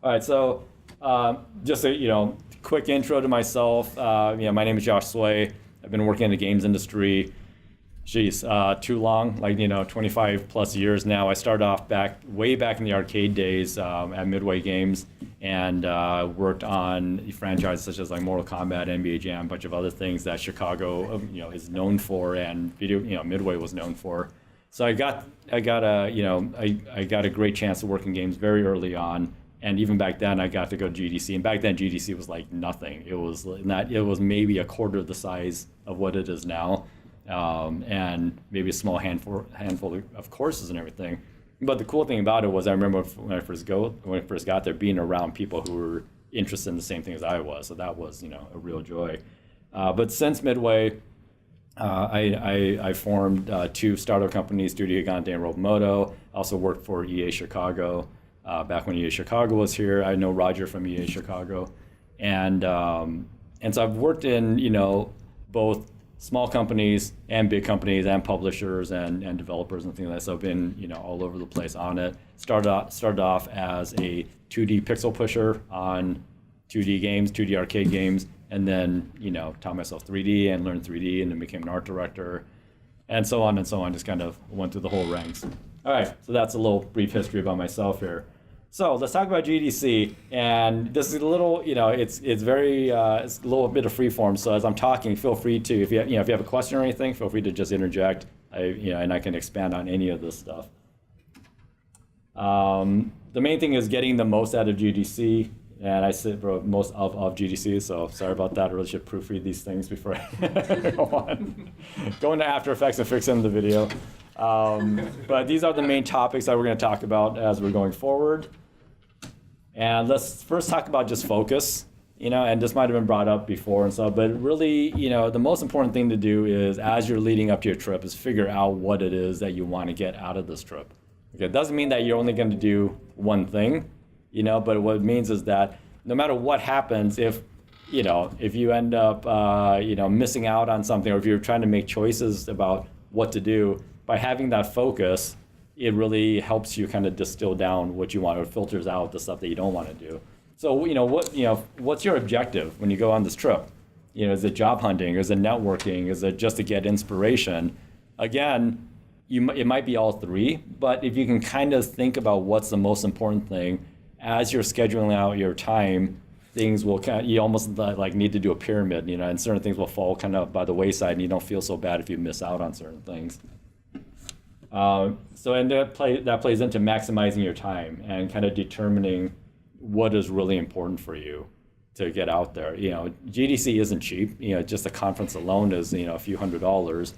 All right, so just a quick intro to myself. My name is Tsui. I've been working in the games industry, too long, 25 plus years now. I started off way back in the arcade days at Midway Games, and worked on franchises such as like Mortal Kombat, NBA Jam, a bunch of other things that Chicago is known for, and Midway was known for. So I got a great chance to work in games very early on. And even back then, I got to go to GDC. And back then, GDC was like nothing. It was maybe a quarter of the size of what it is now, and maybe a small handful of courses and everything. But the cool thing about it was, I remember when I first got there, being around people who were interested in the same thing as I was. So that was a real joy. But since Midway, I formed two startup companies, Studio Gigante and Robomoto. I also worked for EA Chicago. Back when EA Chicago was here, I know Roger from EA Chicago, and so I've worked in both small companies and big companies and publishers and developers and things like that. So I've been all over the place on it. Started off as a 2D pixel pusher on 2D games, 2D arcade games, and then taught myself 3D and learned 3D, and then became an art director, and so on and so on. Just kind of went through the whole ranks. All right, so that's a little brief history about myself here. So let's talk about GDC, and this is a little, it's very, it's a little bit of free form. So as I'm talking, feel free to, if you have a question or anything, feel free to just interject, and I can expand on any of this stuff. The main thing is getting the most out of GDC, and I sit for most of GDC, so sorry about that. I really should proofread these things before I go on. Go into After Effects and fix in the video. But these are the main topics that we're going to talk about as we're going forward. And let's first talk about just focus, and this might have been brought up before and stuff, but really, the most important thing to do is, as you're leading up to your trip, is figure out what it is that you want to get out of this trip. Okay, it doesn't mean that you're only going to do one thing, but what it means is that no matter what happens, if you end up, missing out on something, or if you're trying to make choices about what to do, by having that focus, it really helps you kind of distill down what you want, or filters out the stuff that you don't want to do. So, what's your objective when you go on this trip? Is it job hunting? Is it networking? Is it just to get inspiration? Again, it might be all three, but if you can kind of think about what's the most important thing, as you're scheduling out your time, things will you almost like need to do a pyramid, and certain things will fall kind of by the wayside, and you don't feel so bad if you miss out on certain things. And that plays into maximizing your time and kind of determining what is really important for you to get out there. GDC isn't cheap. Just the conference alone is a few $100s.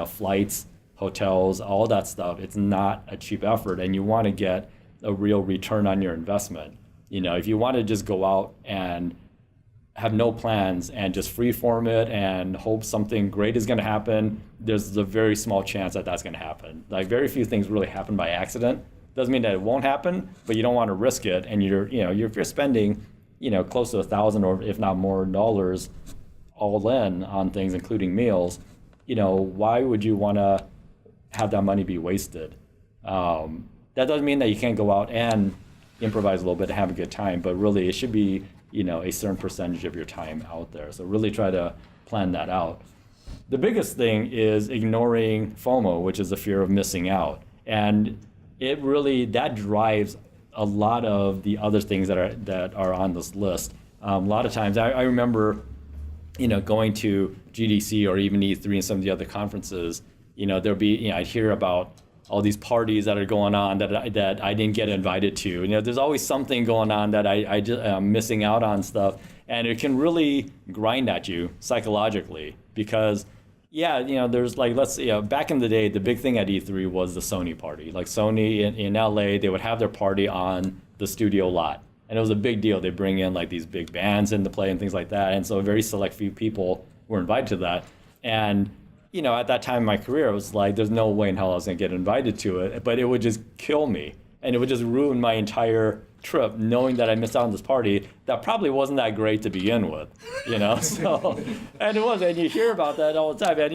Flights, hotels, all that stuff. It's not a cheap effort, and you want to get a real return on your investment. If you want to just go out and have no plans and just freeform it and hope something great is going to happen, there's a very small chance that that's going to happen. Like, very few things really happen by accident. Doesn't mean that it won't happen, but you don't want to risk it. And you're spending close to $1,000 or if not more dollars all in on things, including meals. Why would you want to have that money be wasted? That doesn't mean that you can't go out and improvise a little bit and have a good time, but really it should be a certain percentage of your time out there. So really try to plan that out. The biggest thing is ignoring FOMO, which is the fear of missing out. And that drives a lot of the other things that are on this list. A lot of times, I remember, going to GDC or even E3 and some of the other conferences, there'll be, I'd hear about all these parties that are going on that I didn't get invited to. There's always something going on that I'm missing out on stuff, and it can really grind at you psychologically because, there's let's say, back in the day, the big thing at E3 was the Sony party. Like Sony in LA, they would have their party on the studio lot, and it was a big deal. They bring in like these big bands into play and things like that, and so a very select few people were invited to that. And at that time in my career, it was like, there's no way in hell I was going to get invited to it, but it would just kill me. And it would just ruin my entire trip, knowing that I missed out on this party that probably wasn't that great to begin with, So, and it was, and you hear about that all the time. And,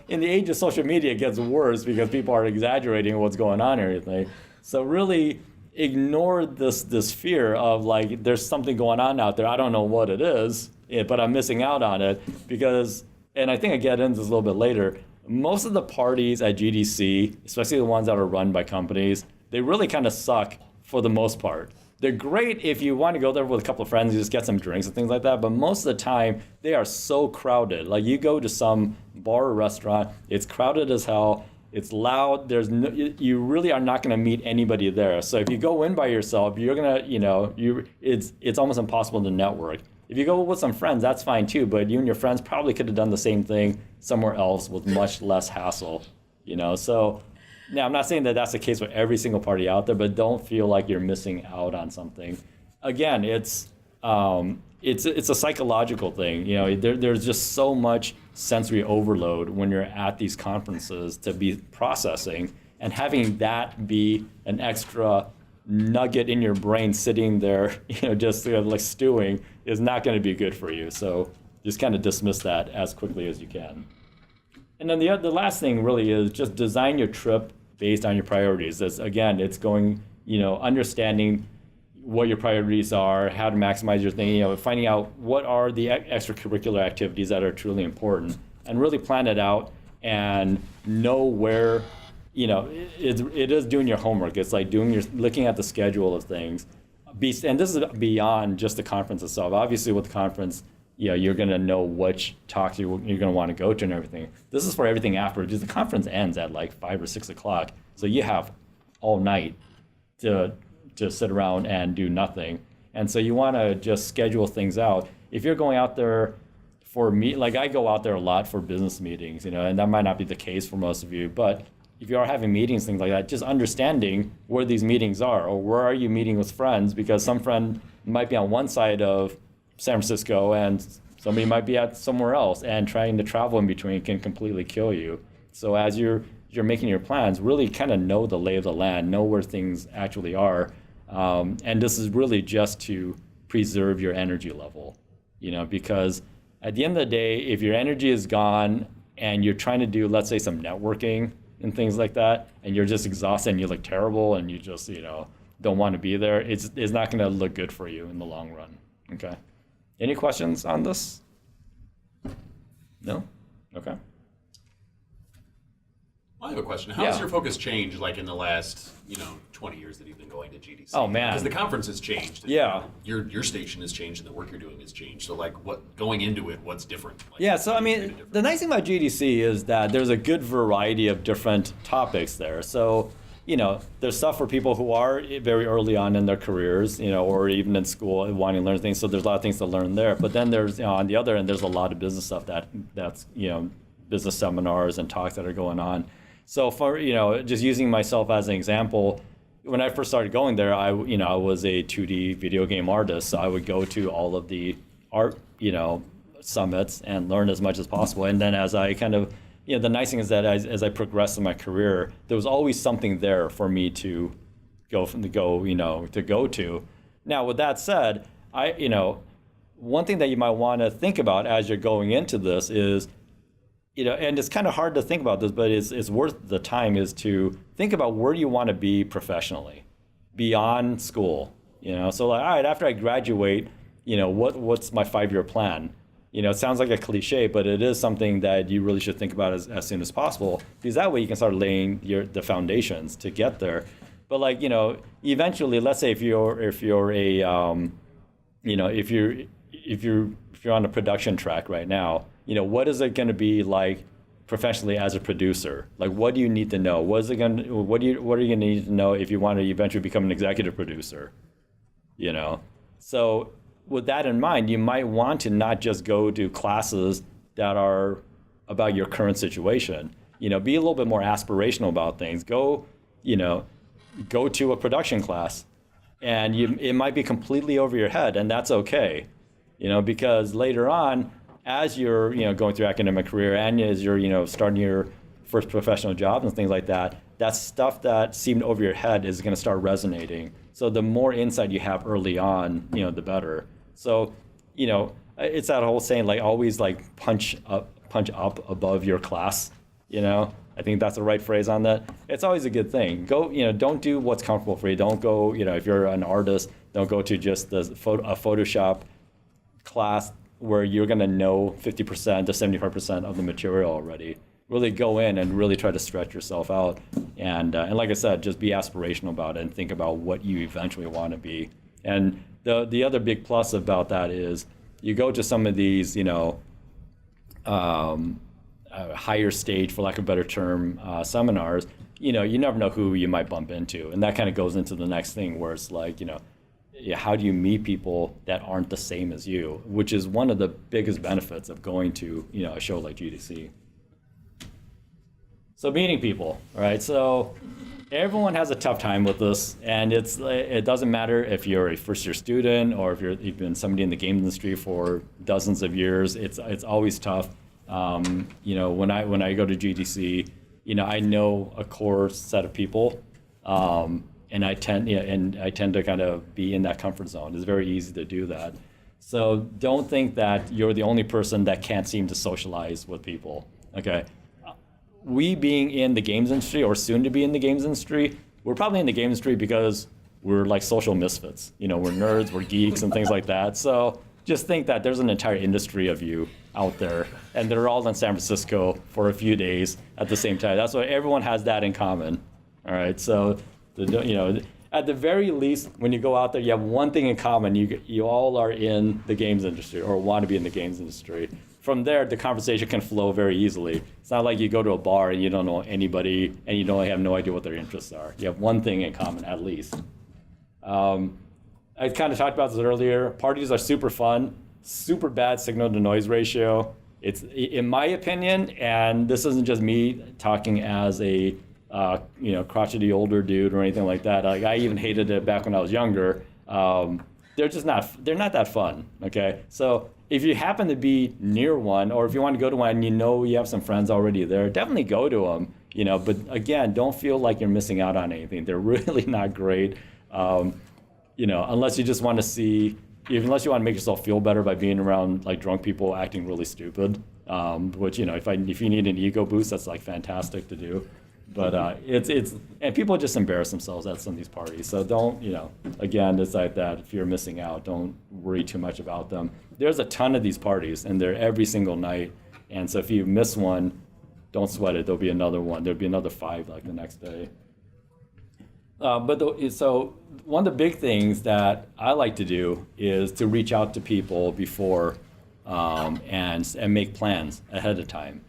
in the age of social media, it gets worse because people are exaggerating what's going on and everything. So really, ignore this fear of like there's something going on out there. I don't know what it is, but I'm missing out on it because, and I think I get into this a little bit later, most of the parties at GDC, especially the ones that are run by companies, they really kind of suck for the most part. They're great if you want to go there with a couple of friends, you just get some drinks and things like that. But most of the time, they are so crowded. Like you go to some bar or restaurant, it's crowded as hell. It's loud. There's no, you really are not going to meet anybody there. So if you go in by yourself, you're gonna, it's almost impossible to network. If you go with some friends, that's fine too. But you and your friends probably could have done the same thing somewhere else with much less hassle. So now I'm not saying that that's the case with every single party out there, but don't feel like you're missing out on something. Again, it's a psychological thing. There's just so much sensory overload when you're at these conferences to be processing, and having that be an extra nugget in your brain sitting there, just like stewing, is not going to be good for you. So just kind of dismiss that as quickly as you can. And then the last thing really is just design your trip based on your priorities. It's going, understanding what your priorities are, how to maximize your thing, finding out what are the extracurricular activities that are truly important, and really plan it out and know where, it is doing your homework. It's like looking at the schedule of things. And this is beyond just the conference itself. Obviously with the conference, you're going to know which talks you're going to want to go to and everything. This is for everything after, because the conference ends at like 5 or 6 o'clock. So you have all night to sit around and do nothing. And so you want to just schedule things out. If you're going out there for like I go out there a lot for business meetings, and that might not be the case for most of you, but if you are having meetings, things like that, just understanding where these meetings are, or where are you meeting with friends, because some friend might be on one side of San Francisco and somebody might be at somewhere else, and trying to travel in between can completely kill you. So as you're making your plans, really kind of know the lay of the land, know where things actually are. And this is really just to preserve your energy level, because at the end of the day, if your energy is gone and you're trying to do, let's say, some networking and things like that, and you're just exhausted and you look terrible and you just, don't want to be there, it's not going to look good for you in the long run. Okay. Any questions on this? No? Okay. I have a question. How has your focus changed, like in the last, 20 years that you've been going to GDC? Oh man, because the conference has changed. Yeah. Your station has changed, and the work you're doing has changed. So, like, going into it, what's different? Like, yeah. So I mean, the nice thing about GDC is that there's a good variety of different topics there. So, there's stuff for people who are very early on in their careers, or even in school and wanting to learn things. So there's a lot of things to learn there. But then there's, on the other end, there's a lot of business stuff that's business seminars and talks that are going on. So for, just using myself as an example, when I first started going there, I was a 2D video game artist. So I would go to all of the art, summits and learn as much as possible. And then as I kind of, the nice thing is that as I progressed in my career, there was always something there for me to go to. Now, with that said, one thing that you might want to think about as you're going into this is, and it's kind of hard to think about this, but it's worth the time, is to think about where do you want to be professionally beyond school. So like, all right, after I graduate, what's my 5-year plan? It sounds like a cliche, but it is something that you really should think about as soon as possible, because that way you can start laying the foundations to get there. But like, eventually, let's say if you're on a production track right now, what is it going to be like professionally as a producer? Like, what do you need to know? What are you going to need to know if you want to eventually become an executive producer? So with that in mind, you might want to not just go to classes that are about your current situation. Be a little bit more aspirational about things. Go to a production class, and it might be completely over your head, and that's okay. Because later on, as you're going through academic career and as you're starting your first professional job and things like that, that stuff that seemed over your head is going to start resonating. So the more insight you have early on, the better. So it's that whole saying, like, always like punch up above your class. I think that's the right phrase on that. It's always a good thing. Go, don't do what's comfortable for you. Don't go, if you're an artist, don't go to just a Photoshop class where you're going to know 50% to 75% of the material already. Really go in and really try to stretch yourself out. And like I said, just be aspirational about it and think about what you eventually want to be. And the other big plus about that is you go to some of these, higher stage, for lack of a better term, seminars, you never know who you might bump into. And that kind of goes into the next thing where it's like, how do you meet people that aren't the same as you, which is one of the biggest benefits of going to, a show like GDC. So meeting people, right? So everyone has a tough time with this, and it doesn't matter if you're a first-year student or if you've been somebody in the game industry for dozens of years. It's always tough. When I go to GDC, I know a core set of people, and I tend to kind of be in that comfort zone. It's very easy to do that. So don't think that you're the only person that can't seem to socialize with people. Okay. We being in the games industry, or soon to be in the games industry, we're probably in the games industry because we're like social misfits. We're nerds, we're geeks, and things like that. So just think that there's an entire industry of you out there, and they're all in San Francisco for a few days at the same time. That's why everyone has that in common. All right. So at the very least, when you go out there, you have one thing in common. You all are in the games industry or want to be in the games industry. From there, the conversation can flow very easly. It's not like you go to a bar and you don't know anybody and you don't have no idea what their interests are. You have one thing in common, at least. I kind of talked about this earlier. Parties are super fun, super bad signal-to-noise ratio. It's, in my opinion, and this isn't just me talking as a crotchety older dude or anything like that. Like, I even hated it back when I was younger. They're not that fun. Okay, so if you happen to be near one, or if you want to go to one and you have some friends already there, definitely go to them. But again, don't feel like you're missing out on anything. They're really not great. Unless you just want to see, unless you want to make yourself feel better by being around like drunk people acting really stupid. Which if you need an ego boost, that's like fantastic to do. But and people just embarrass themselves at some of these parties. So don't, again, it's like that. If you're missing out, don't worry too much about them. There's a ton of these parties, and they're every single night. And so if you miss one, don't sweat it. There'll be another one. There'll be another 5 like the next day. So one of the big things that I like to do is to reach out to people before and make plans ahead of time.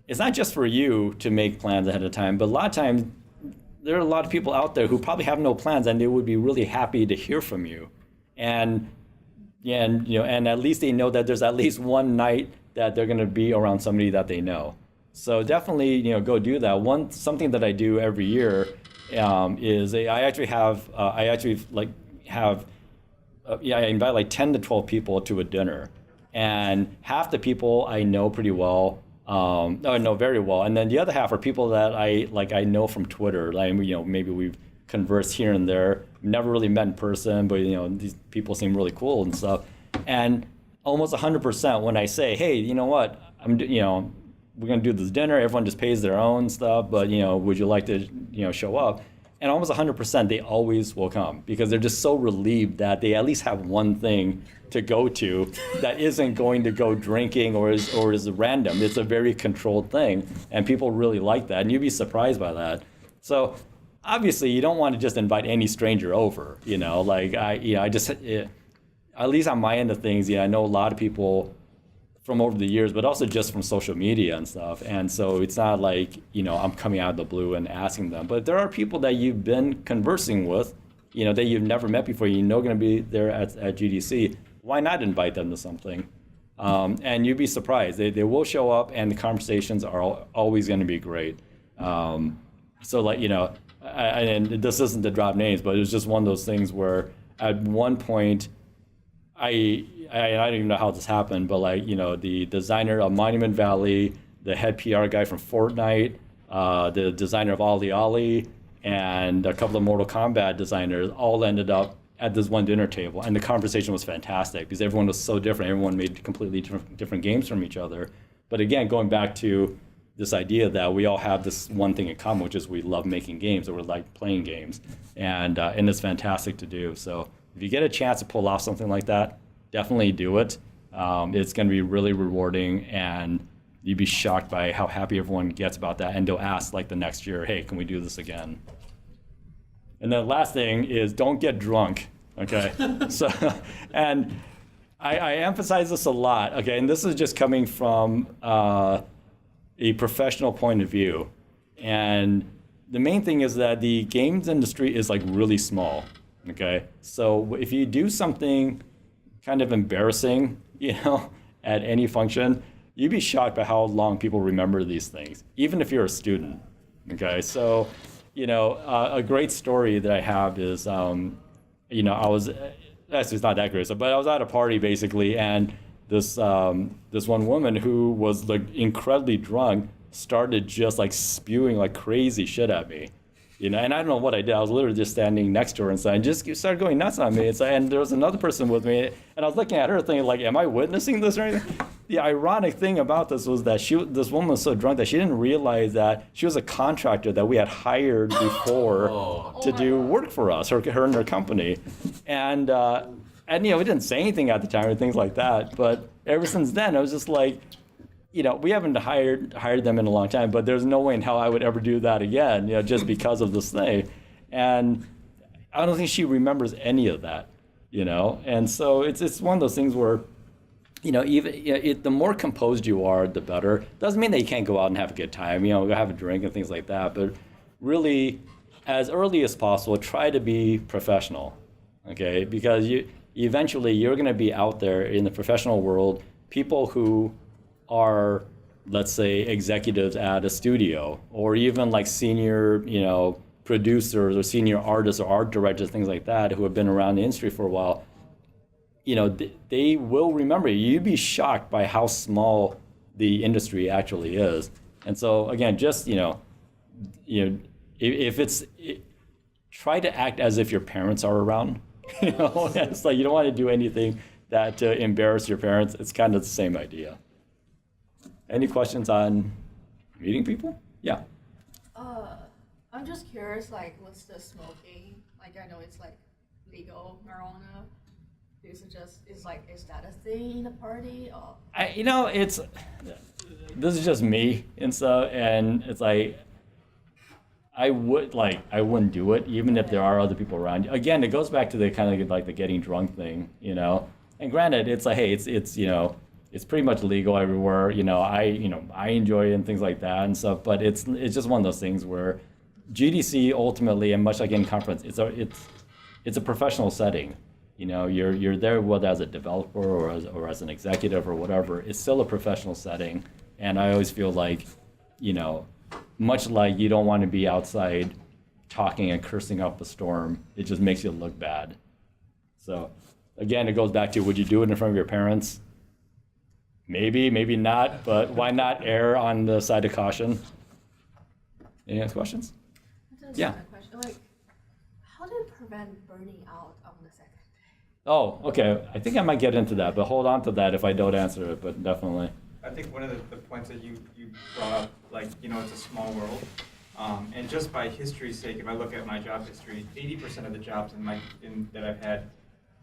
It's not just for you to make plans ahead of time, but a lot of times there are a lot of people out there who probably have no plans, and they would be really happy to hear from you. And at least they know that there's at least one night that they're going to be around somebody that they know. So definitely, go do that. Something that I do every year is I invite like 10 to 12 people to a dinner, and half the people I know pretty well. I know very well, and then the other half are people that I know from Twitter. Like, maybe we've conversed here and there. Never really met in person, but these people seem really cool and stuff. And almost 100% when I say, hey, you know what, we're gonna do this dinner. Everyone just pays their own stuff, but would you like to show up? And almost 100% they always will come, because they're just so relieved that they at least have one thing to go to that isn't going to go drinking or is random. It's a very controlled thing, and people really like that, and you'd be surprised by that. So obviously you don't want to just invite any stranger over. At least on my end of things, I know a lot of people from over the years, but also just from social media and stuff. And so it's not like, I'm coming out of the blue and asking them. But there are people that you've been conversing with, that you've never met before, going to be there at GDC. Why not invite them to something? And you'd be surprised. They will show up, and the conversations are always going to be great. And this isn't to drop names, but it was just one of those things where at one point, I don't even know how this happened, but the designer of Monument Valley, the head PR guy from Fortnite, the designer of Ollie Ollie, and a couple of Mortal Kombat designers all ended up at this one dinner table, and the conversation was fantastic because everyone was so different. Everyone made completely different games from each other. But again, going back to this idea that we all have this one thing in common, which is we love making games or we like playing games, and it's fantastic to do. So if you get a chance to pull off something like that, definitely do it. It's going to be really rewarding, and you'd be shocked by how happy everyone gets about that, and they'll ask like the next year, hey, can we do this again? And the last thing is don't get drunk, okay? So, and I emphasize this a lot, okay? And this is just coming from a professional point of view. And the main thing is that the games industry is like really small, okay? So if you do something kind of embarrassing, at any function, you'd be shocked by how long people remember these things, even if you're a student, okay? So, a great story that I have is, I was, actually it's not that great, but I was at a party basically, and this one woman who was like incredibly drunk started just like spewing like crazy shit at me, and I don't know what I did. I was literally just standing next to her and just started going nuts on me. And there was another person with me, and I was looking at her thinking like, am I witnessing this or anything? The ironic thing about this was that this woman was so drunk that she didn't realize that she was a contractor that we had hired before to do work for us, her and her company. And we didn't say anything at the time or things like that. But ever since then, I was just like, we haven't hired them in a long time, but there's no way in hell I would ever do that again, just because of this thing. And I don't think she remembers any of that, And so it's one of those things where, the more composed you are, the better. Doesn't mean that you can't go out and have a good time, go have a drink and things like that. But really, as early as possible, try to be professional, okay? Because eventually you're going to be out there in the professional world, people who are, let's say, executives at a studio, or even like senior, producers or senior artists or art directors, things like that, who have been around the industry for a while. They will remember you. You'd be shocked by how small the industry actually is. And so again, just try to act as if your parents are around. It's like you don't want to do anything that to embarrass your parents. It's kind of the same idea. Any questions on meeting people? Yeah. I'm just curious, like, what's the smoking? Like, I know it's like legal marijuana. Is that a thing in a party? Or? This is just me and stuff, and it's like, I wouldn't do it even if there are other people around you. Again, it goes back to the kind of like the getting drunk thing, And granted, it's like, hey, it's pretty much legal everywhere. I enjoy it and things like that and stuff. But it's just one of those things where GDC ultimately, and much like any conference, it's a professional setting. You're there whether as a developer or as an executive or whatever. It's still a professional setting, and I always feel like, much like you don't want to be outside talking and cursing up a storm. It just makes you look bad. So again, it goes back to, would you do it in front of your parents? Maybe, maybe not, but why not err on the side of caution? Any other questions? Yeah. Question. Like, how do you prevent burning out on the second day? Oh, okay. I think I might get into that, but hold on to that if I don't answer it, but definitely. I think one of the points that you brought up, like, it's a small world. And just by history's sake, if I look at my job history, 80% of the jobs that I've had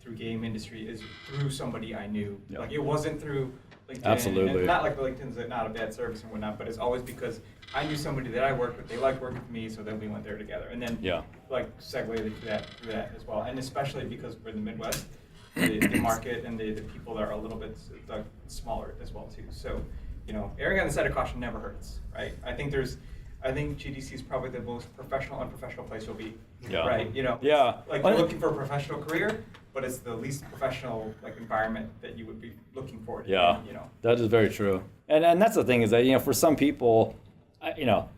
through game industry is through somebody I knew. Yeah. Like, it wasn't through LinkedIn. Absolutely. And not like LinkedIn's not a bad service and whatnot, but it's always because I knew somebody that I worked with, they liked working with me, so then we went there together. And then, segue through that as well. And especially because we're in the Midwest, the market and the people are a little bit smaller as well too. So, erring on the side of caution never hurts, right? I think GDC is probably the most unprofessional place you'll be, right? Yeah. Like, you're looking for a professional career, but it's the least professional environment that you would be looking for. That is very true. And that's the thing is that, for some people,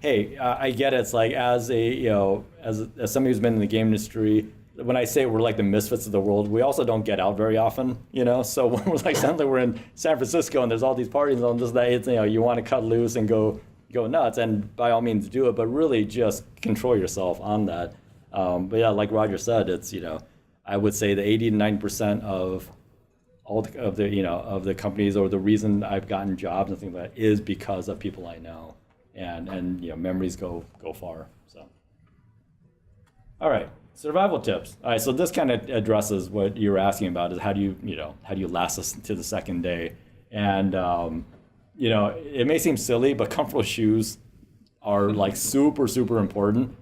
hey, I get it. It's like as somebody who's been in the game industry, when I say we're like the misfits of the world, we also don't get out very often, So when we're like, suddenly we're in San Francisco and there's all these parties and just that, it's, you want to cut loose and go nuts, and by all means do it, but really just control yourself on that. But yeah, like Roger said, it's, I would say the 80 to 90% of all of the companies, or the reason I've gotten jobs and things like that, is because of people I know. and memories go far. So, all right, survival tips. All right, so this kind of addresses what you were asking about, is how do you last us to the second day, and it may seem silly, but comfortable shoes are like super, super important.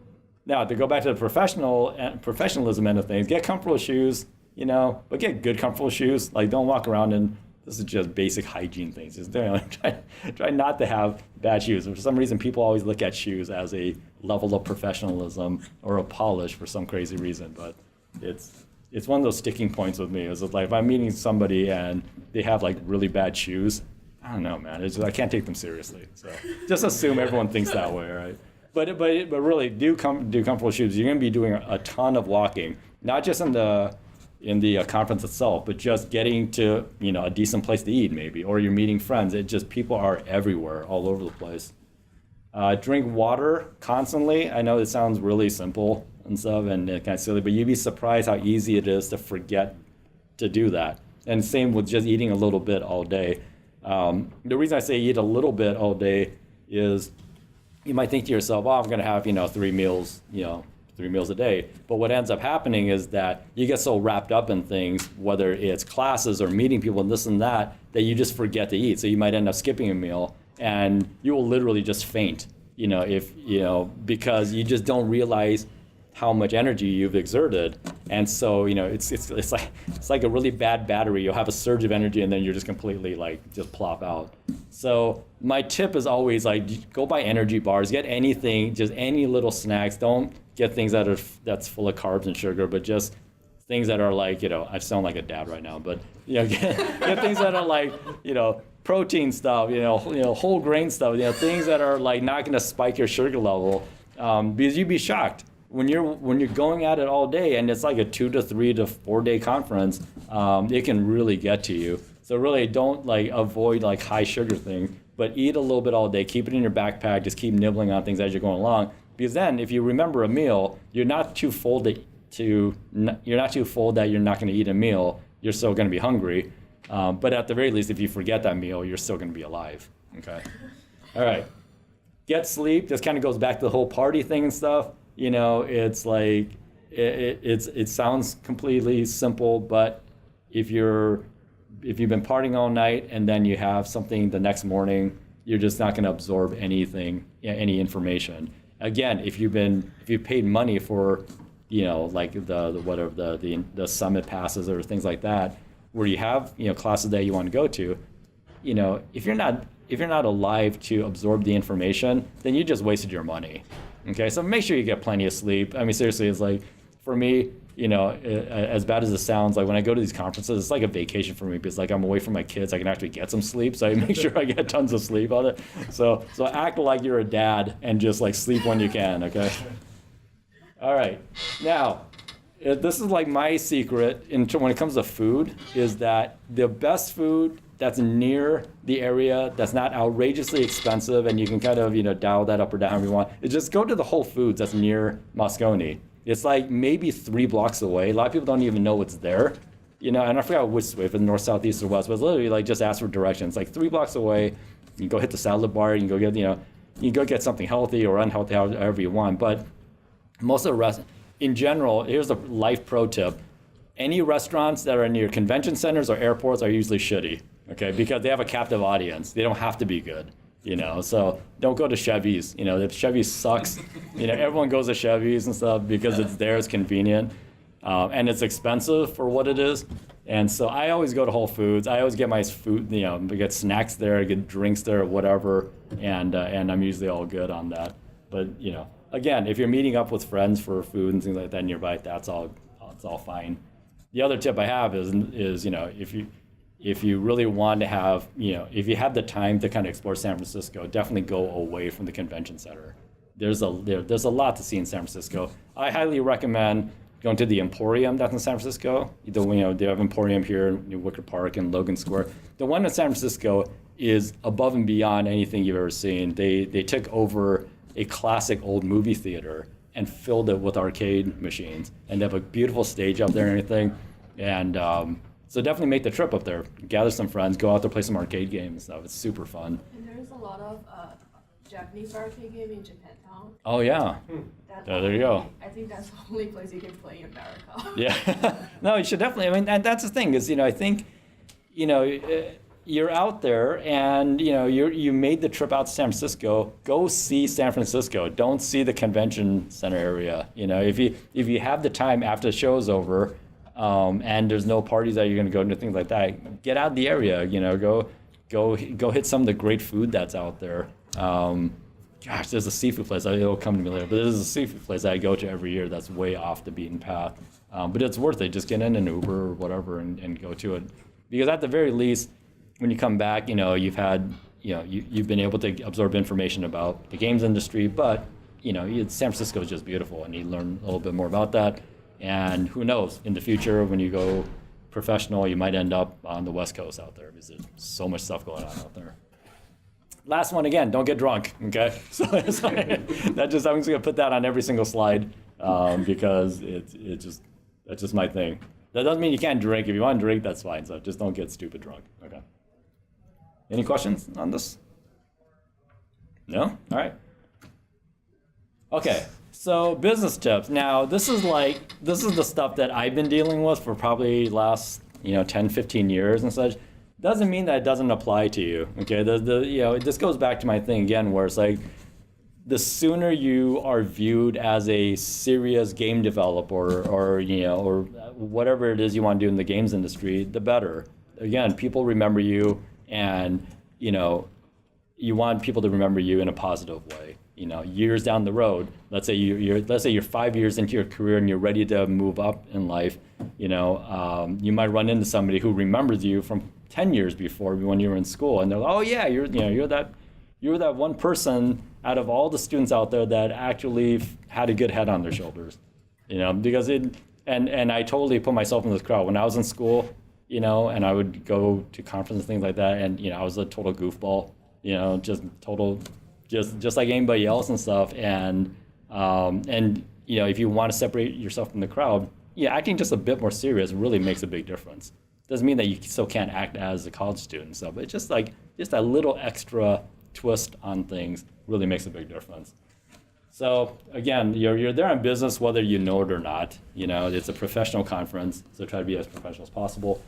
Now, to go back to the professionalism end of things, get comfortable shoes, but get good comfortable shoes. Like, don't walk around in, this is just basic hygiene things. Just try not to have bad shoes. For some reason, people always look at shoes as a level of professionalism or a polish for some crazy reason. But it's one of those sticking points with me. Is like, if I'm meeting somebody and they have like really bad shoes, I don't know, man. I can't take them seriously. So just assume everyone thinks that way, right? But really, do comfortable shoes. You're going to be doing a ton of walking, not just in the conference itself, but just getting to a decent place to eat maybe, or you're meeting friends. People are everywhere, all over the place. Drink water constantly. I know it sounds really simple and stuff and kind of silly, but you'd be surprised how easy it is to forget to do that. And same with just eating a little bit all day. The reason I say eat a little bit all day is you might think to yourself, I'm going to have 3 meals, 3 meals a day. But what ends up happening is that you get so wrapped up in things, whether it's classes or meeting people and this and that you just forget to eat. So you might end up skipping a meal, and you will literally just faint, because you just don't realize how much energy you've exerted. And so, it's like a really bad battery. You'll have a surge of energy and then you're just completely just plop out. So my tip is always go buy energy bars, get anything, just any little snacks. Don't get things that's full of carbs and sugar, but just things that are I sound like a dad right now, but get things that are protein stuff, whole grain stuff, things that are not gonna spike your sugar level, because you'd be shocked. When you're going at it all day and it's like a 2 to 3 to 4 day conference, it can really get to you. So really don't avoid high sugar things, but eat a little bit all day. Keep it in your backpack. Just keep nibbling on things as you're going along. Because then, if you remember a meal, you're not too full that you're not going to eat a meal. You're still going to be hungry. But at the very least, if you forget that meal, you're still going to be alive. Okay. All right. Get sleep. This kind of goes back to the whole party thing and stuff. It's it sounds completely simple, but if you've been partying all night and then you have something the next morning, you're just not going to absorb anything, any information. Again, if you've paid money for, the summit passes or things like that, where you have classes that you want to go to, if you're not alive to absorb the information, then you just wasted your money. Okay, so make sure you get plenty of sleep. I mean, seriously, it's for me, as bad as it sounds, when I go to these conferences, it's like a vacation for me because I'm away from my kids. I can actually get some sleep, so I make sure I get tons of sleep on it. So act like you're a dad and just sleep when you can. Okay. All right. Now, this is my secret when it comes to food is that the best food that's near the area, that's not outrageously expensive, and you can kind of dial that up or down however you want, is just go to the Whole Foods that's near Moscone. It's maybe 3 blocks away. A lot of people don't even know it's there. And I forgot which way, if it's north, south, east, or west, but it's literally just ask for directions. 3 blocks away, you can go hit the salad bar, you can go get, you can go get something healthy or unhealthy, however you want. But most of the rest, in general, here's a life pro tip. Any restaurants that are near convention centers or airports are usually shitty. Okay, because they have a captive audience. They don't have to be good, so don't go to Chevy's. If Chevy's sucks, everyone goes to Chevy's and stuff because it's there, it's convenient, and it's expensive for what it is. And so I always go to Whole Foods. I always get my food, get snacks there, get drinks there, whatever, and I'm usually all good on that. But again, if you're meeting up with friends for food and things like that nearby, it's all fine. The other tip I have is if you really want to have, if you have the time to kind of explore San Francisco, definitely go away from the convention center. There's a lot to see in San Francisco. I highly recommend going to the Emporium that's in San Francisco. They have Emporium here in Wicker Park and Logan Square. The one in San Francisco is above and beyond anything you've ever seen. They took over a classic old movie theater and filled it with arcade machines, and they have a beautiful stage up there and everything. And so definitely make the trip up there. Gather some friends, go out there, play some arcade games and stuff. It's super fun. And there's a lot of Japanese arcade game in Japantown. Oh yeah. There you go. I think that's the only place you can play in America. Yeah. No, you should definitely. I mean, and that's the thing is, I think, you're out there and, you made the trip out to San Francisco. Go see San Francisco. Don't see the convention center area. If you have the time after the show's over, and there's no parties that you're going to go to, things like that, get out of the area. Go hit some of the great food that's out there. Gosh, there's a seafood place. It'll come to me later. But there's a seafood place that I go to every year that's way off the beaten path. But it's worth it. Just get in an Uber or whatever and go to it. Because at the very least, when you come back, you've had, you've been able to absorb information about the games industry. But, San Francisco is just beautiful, and you learn a little bit more about that. And who knows, in the future, when you go professional, you might end up on the West Coast out there because there's so much stuff going on out there. Last one again, don't get drunk, okay? So that's just, I'm just gonna put that on every single slide because that's just my thing. That doesn't mean you can't drink. If you want to drink, that's fine. So just don't get stupid drunk, okay? Any questions on this? No? All right. Okay, so business tips. Now, this is the stuff that I've been dealing with for probably last 10, 15 years and such. Doesn't mean that it doesn't apply to you. Okay, this goes back to my thing again, where it's like the sooner you are viewed as a serious game developer or whatever it is you want to do in the games industry, the better. Again, people remember you, and you want people to remember you in a positive way. Years down the road, let's say you're 5 years into your career and you're ready to move up in life. You might run into somebody who remembers you from 10 years before when you were in school, and they're like, oh yeah, you're that one person out of all the students out there that actually had a good head on their shoulders, because and I totally put myself in this crowd when I was in school, and I would go to conferences, things like that, and I was a total goofball, just like anybody else and stuff, and if you want to separate yourself from the crowd, acting just a bit more serious really makes a big difference. Doesn't mean that you still can't act as a college student and stuff, but it's just a little extra twist on things really makes a big difference. So again, you're there on business whether you know it or not. It's a professional conference, so try to be as professional as possible.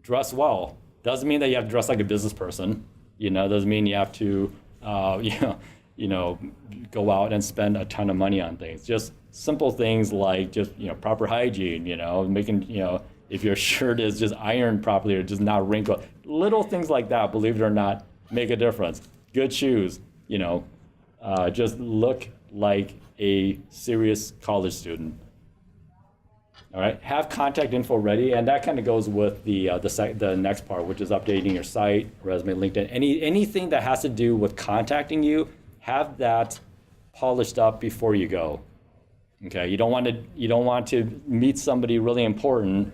Dress well. Doesn't mean that you have to dress like a business person. Doesn't mean you have to go out and spend a ton of money on things. Just simple things like just proper hygiene. Making if your shirt is just ironed properly or just not wrinkled. Little things like that, believe it or not, make a difference. Good shoes, just look like a serious college student. All right, have contact info ready, and that kind of goes with the next part, which is updating your site, resume, LinkedIn, anything that has to do with contacting you. Have that polished up before you go. Okay, you don't want to meet somebody really important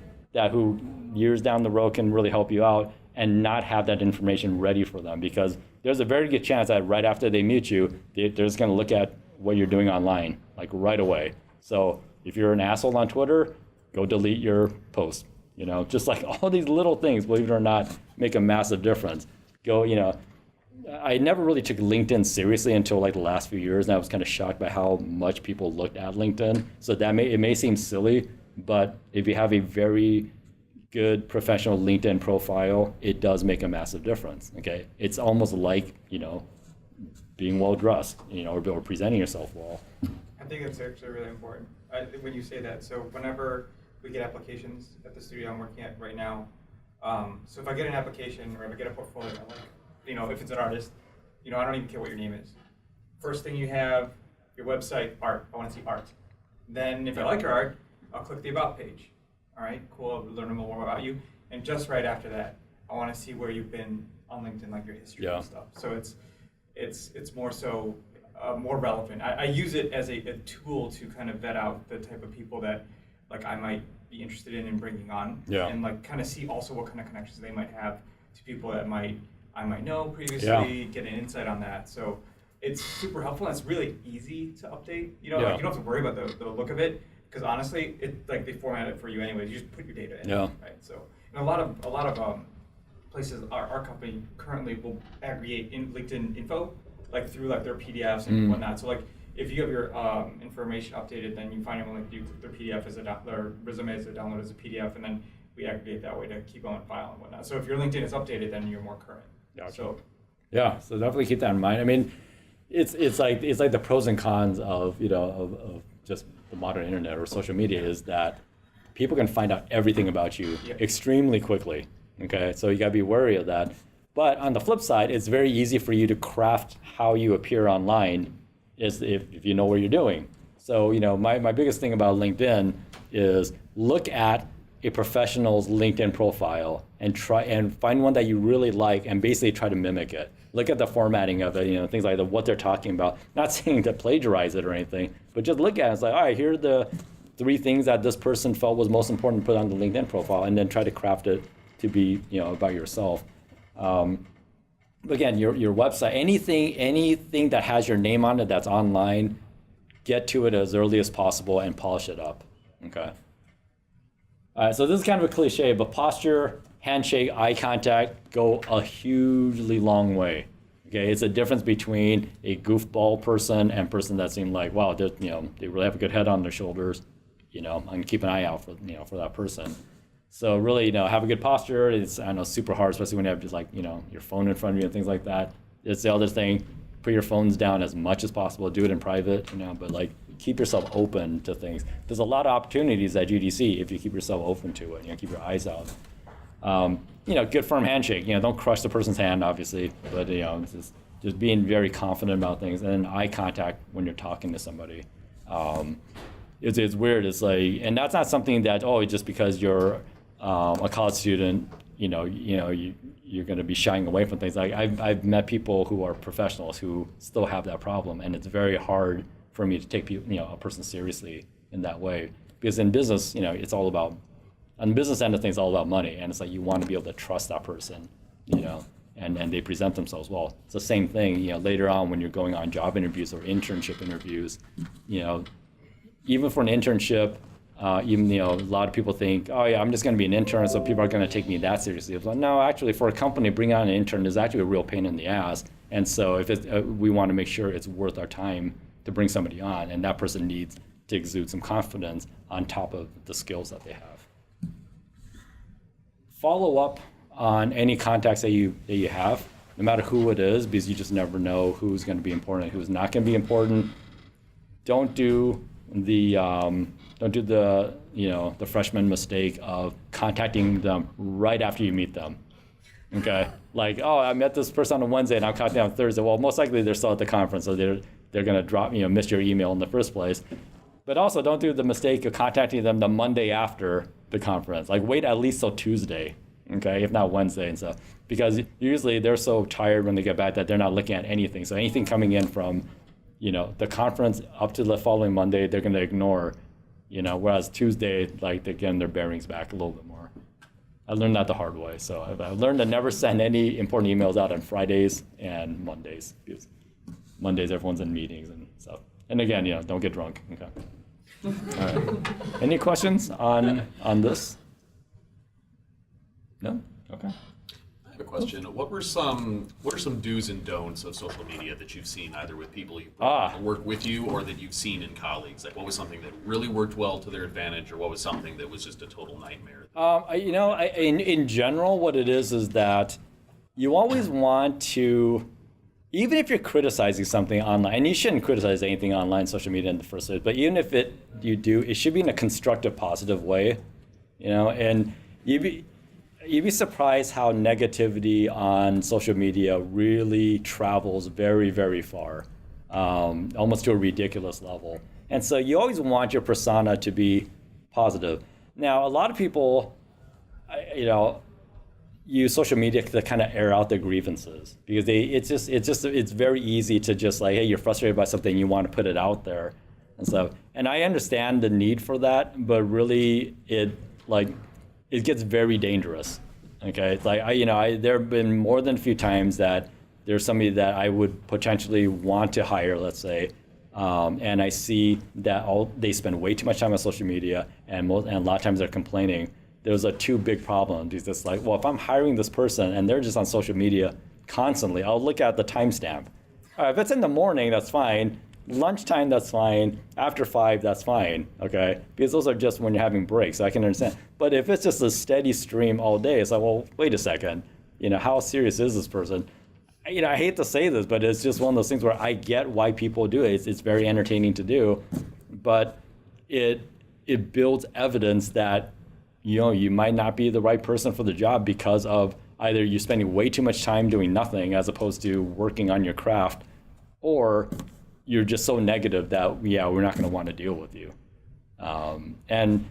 who years down the road can really help you out and not have that information ready for them, because there's a very good chance that right after they meet you, they're just going to look at what you're doing online, like right away. So if you're an asshole on Twitter, go delete your post. Just like all these little things, believe it or not, make a massive difference. I never really took LinkedIn seriously until like the last few years, and I was kind of shocked by how much people looked at LinkedIn. So it may seem silly, but if you have a very good professional LinkedIn profile, it does make a massive difference. Okay, it's almost like being well dressed, or presenting yourself well. I think it's actually really important when you say that. So whenever we get applications at the studio I'm working at right now, so if I get an application or if I get a portfolio, if it's an artist, I don't even care what your name is. First thing you have, your website, art. I want to see art. Then if I like your art, I'll click the About page. All right, cool, I'll learn more about you. And just right after that, I want to see where you've been on LinkedIn, like your history and stuff. So it's more so more relevant. I use it as a tool to kind of vet out the type of people that like I might be interested in bringing on, and like kind of see also what kind of connections they might have to people that I might know previously, get an insight on that. So it's super helpful, and it's really easy to update. Like you don't have to worry about the look of it, because honestly, they format it for you anyways. You just put your data in, right? So and a lot of places our company currently will aggregate in LinkedIn info, like through like their PDFs and whatnot. So like if you have your information updated, then you find them like their PDF as their resume as a download as a PDF, and then we aggregate that way to keep on file and whatnot. So if your LinkedIn is updated, then you're more current. Gotcha. So yeah, so definitely keep that in mind. I mean, it's like the pros and cons of of just the modern internet or social media is that people can find out everything about you extremely quickly. Okay, so you gotta be wary of that. But on the flip side, it's very easy for you to craft how you appear online is if you know what you're doing. So my biggest thing about LinkedIn is look at a professional's LinkedIn profile and try and find one that you really like and basically try to mimic it. Look at the formatting of it, things like what they're talking about. Not saying to plagiarize it or anything, but just look at it. It's like, all right, here are the 3 things that this person felt was most important to put on the LinkedIn profile, and then try to craft it to be about yourself. Again, your website, anything that has your name on it that's online, get to it as early as possible and polish it up. Okay. All right, so this is kind of a cliche, but posture, handshake, eye contact go a hugely long way. Okay, it's a difference between a goofball person and person that seemed like, wow, they really have a good head on their shoulders. And keep an eye out for for that person. So really, have a good posture. It's super hard, especially when you have just like your phone in front of you and things like that. It's the other thing. Put your phones down as much as possible. Do it in private, but like keep yourself open to things. There's a lot of opportunities at GDC if you keep yourself open to it. Keep your eyes out. Good firm handshake. Don't crush the person's hand, obviously, but just being very confident about things, and then eye contact when you're talking to somebody. It's weird. It's like, and that's not something that just because you're a college student, you're going to be shying away from things. Like I've met people who are professionals who still have that problem, and it's very hard for me to take a person seriously in that way, because in business, it's all about, on the business end of things, it's all about money, and it's like you want to be able to trust that person, and they present themselves well. It's the same thing, later on when you're going on job interviews or internship interviews, even for an internship. A lot of people think, oh yeah, I'm just going to be an intern, so people are going to take me that seriously. It's like, no, actually, for a company, bringing on an intern is actually a real pain in the ass. And so if we want to make sure it's worth our time to bring somebody on, and that person needs to exude some confidence on top of the skills that they have. Follow up on any contacts that you have, no matter who it is, because you just never know who's going to be important and who's not going to be important. Don't do the freshman mistake of contacting them right after you meet them. Okay, like, oh, I met this person on a Wednesday and I'm contacting them on Thursday. Well, most likely they're still at the conference, so they're going to miss your email in the first place. But also, don't do the mistake of contacting them the Monday after the conference. Like, wait at least till Tuesday, okay, if not Wednesday and stuff, because usually they're so tired when they get back that they're not looking at anything. So anything coming in from the conference up to the following Monday, they're going to ignore. Whereas Tuesday, like, they're getting their bearings back a little bit more. I learned that the hard way. So I've learned to never send any important emails out on Fridays and Mondays, because Mondays everyone's in meetings and stuff. And again, don't get drunk. Okay. All right. Any questions on this? No? Okay. I have a question. What are some do's and don'ts of social media that you've seen either with people you work with you or that you've seen in colleagues? Like, what was something that really worked well to their advantage, or what was something that was just a total nightmare? In general, what it is that you always want to, even if you're criticizing something online, and you shouldn't criticize anything online, social media in the first place, but even if you do, it should be in a constructive, positive way, and you'd be surprised how negativity on social media really travels very, very far, almost to a ridiculous level. And so you always want your persona to be positive. Now, a lot of people, use social media to kind of air out their grievances, because it's very easy to just like, hey, you're frustrated by something, you want to put it out there and stuff. And I understand the need for that, but really it gets very dangerous. Okay, it's like there have been more than a few times that there's somebody that I would potentially want to hire, let's say, and I see that they spend way too much time on social media, and a lot of times they're complaining. there's two big problems. Because it's like, well, if I'm hiring this person and they're just on social media constantly, I'll look at the timestamp. If it's in the morning, that's fine. Lunchtime, that's fine. After 5, that's fine. Okay, because those are just when you're having breaks. So I can understand. But if it's just a steady stream all day, it's like, well, wait a second. How serious is this person? I hate to say this, but it's just one of those things where I get why people do it. It's very entertaining to do, but it builds evidence that you might not be the right person for the job because of either you spending way too much time doing nothing as opposed to working on your craft, or you're just so negative that, we're not going to want to deal with you. And,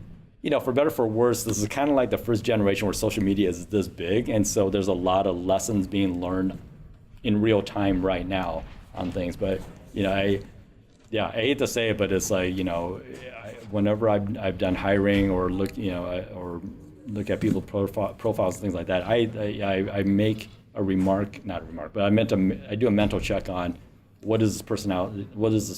for better or for worse, this is kind of like the first generation where social media is this big. And so there's a lot of lessons being learned in real time right now on things. But, I hate to say it, but it's like, whenever I've done hiring or look at people's profiles and things like that, I make a remark, not a remark, but I do a mental check on what is this